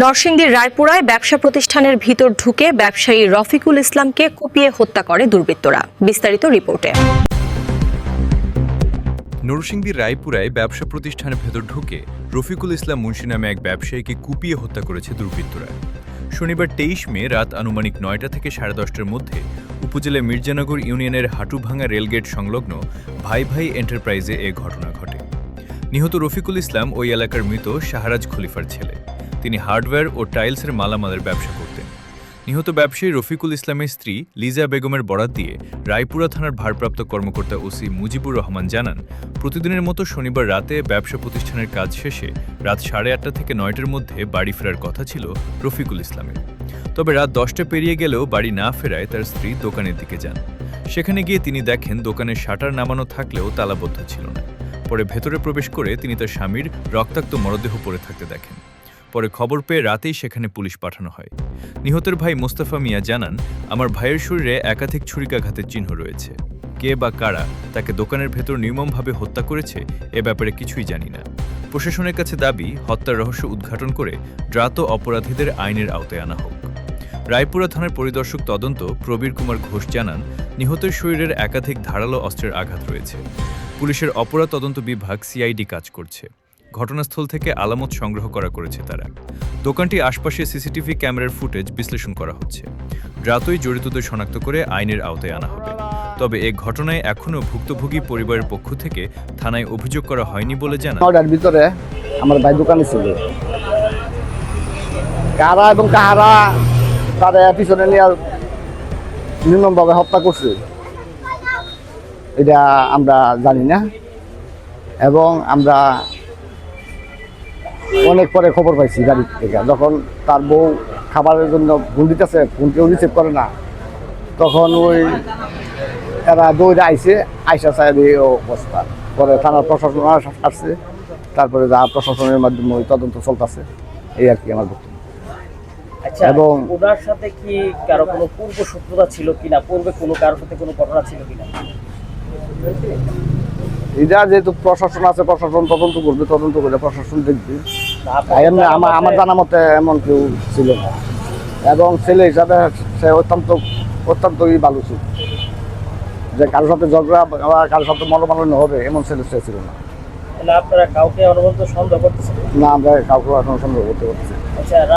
নরসিংদীর রায়পুরায় ব্যবসা প্রতিষ্ঠানের ভিতর ঢুকে ব্যবসায়ী রফিকুল ইসলামকে কুপিয়ে হত্যা করে দুর্বৃত্তরা। বিস্তারিত রিপোর্টে। নরসিংদীর রায়পুরায় ব্যবসা প্রতিষ্ঠানের ভেতর ঢুকে রফিকুল ইসলাম মুন্সি নামে এক ব্যবসায়ীকে কুপিয়ে হত্যা করেছে দুর্বৃত্তরা। শনিবার ২৩ মে রাত আনুমানিক ৯টা থেকে ১০:৩০টার মধ্যে উপজেলা মির্জানগর ইউনিয়নের হাটুভাঙ্গা রেলগেট সংলগ্ন ভাই ভাই এন্টারপ্রাইজে এ ঘটনা ঘটে। নিহত রফিকুল ইসলাম ওই এলাকার মৃত শাহরাজ খলিফার ছেলে। তিনি হার্ডওয়্যার ও টাইলসের মালামালের ব্যবসা করতেন। নিহত ব্যবসায়ী রফিকুল ইসলামের স্ত্রী লিজা বেগমের বরাত দিয়ে রায়পুরা থানার ভারপ্রাপ্ত কর্মকর্তা ওসি মুজিবুর রহমান জানান, প্রতিদিনের মতো শনিবার রাতে ব্যবসা প্রতিষ্ঠানের কাজ শেষে রাত ৮:৩০ থেকে ৯টার মধ্যে বাড়ি ফেরার কথা ছিল রফিকুল ইসলামের। তবে রাত ১০টা পেরিয়ে গেলেও বাড়ি না ফেরায় তার স্ত্রী দোকানের দিকে যান। সেখানে গিয়ে তিনি দেখেন দোকানের শাটার নামানো থাকলেও তালাবদ্ধ ছিল না। পরে ভেতরে প্রবেশ করে তিনি তার স্বামীর রক্তাক্ত মরদেহ পড়ে থাকতে দেখেন। পরে খবর পেয়ে রাতেই সেখানে পুলিশ পাঠানো হয়। নিহতের ভাই মোস্তফা মিয়া জানান, আমার ভাইয়ের শরীরে একাধিক ছুরিকাঘাতের চিহ্ন রয়েছে। কে বা কারা তাকে দোকানের ভেতর নির্মমভাবে হত্যা করেছে এ ব্যাপারে কিছুই জানি না। প্রশাসনের কাছে দাবি, হত্যার রহস্য উদ্ঘাটন করে দ্রুত অপরাধীদের আইনের আওতায় আনা হোক। রায়পুরা থানার পরিদর্শক তদন্ত প্রবীর কুমার ঘোষ জানান, নিহতের শরীরের একাধিক ধারালো অস্ত্রের আঘাত রয়েছে। পুলিশের অপরাধ তদন্ত বিভাগ সিআইডি কাজ করছে। ঘটনাস্থল থেকে আলামত সংগ্রহ করেছে তারা। দোকানটি আশপাশে সিসিটিভি ক্যামেরার ফুটেজ বিশ্লেষণ করা হচ্ছে। দ্রুতই জড়িতদের শনাক্ত করে আইনের আওতায় আনা হবে। তবে এ ঘটনায় এখনও ভুক্তভোগী পরিবারের পক্ষ থেকে থানায় অভিযোগ করা হয়নি বলে জানান। ওটার ভিতরে আমার ভাই দোকানে ছিল, কারা এবং কাহারা তারা পিছনে নিয়ে নির্মমভাবে হত্যা করছে এটা আমরা জানি না, এবং আমরা অনেক পরে খবর পাইছি গাড়ি থেকে, যখন তার বউ খাবারের জন্য ফোন দিতেছে, ফোন কেউ রিসিভ করে না, তখন ওই এরা দৌড়ে আইসা চাই অবস্থা। পরে থানার প্রশাসন আসছে, তারপরে যা প্রশাসনের মাধ্যমে ওই তদন্ত চলতেছে, এই আর কি আমার বক্তব্য। আচ্ছা, এবং ওনার সাথে কি কারো কোনো পূর্ব শত্রুতা ছিল কিনা, পূর্বে কোনো কারোর সাথে কোনো ঘটনা ছিল কিনা? এটা যেহেতু প্রশাসন আছে, প্রশাসন তদন্ত করবে, তদন্ত করে প্রশাসন দেখবে। আমার জানা মতে এমন কেউ ছিল না, এবং ছেলে হিসাবে সে অত্যন্তই ভালো ছিল, যে কারোর সাথে ঝগড়া বা কারোর সাথে মনোমালিন্য হবে এমন ছেলে সে ছিল না। আপনারা কাউকে অনুমন্ত সন্দেহ করতেছেন? না, আমরা কাউকে এখন সন্দেহ করতে পারছি। আচ্ছা।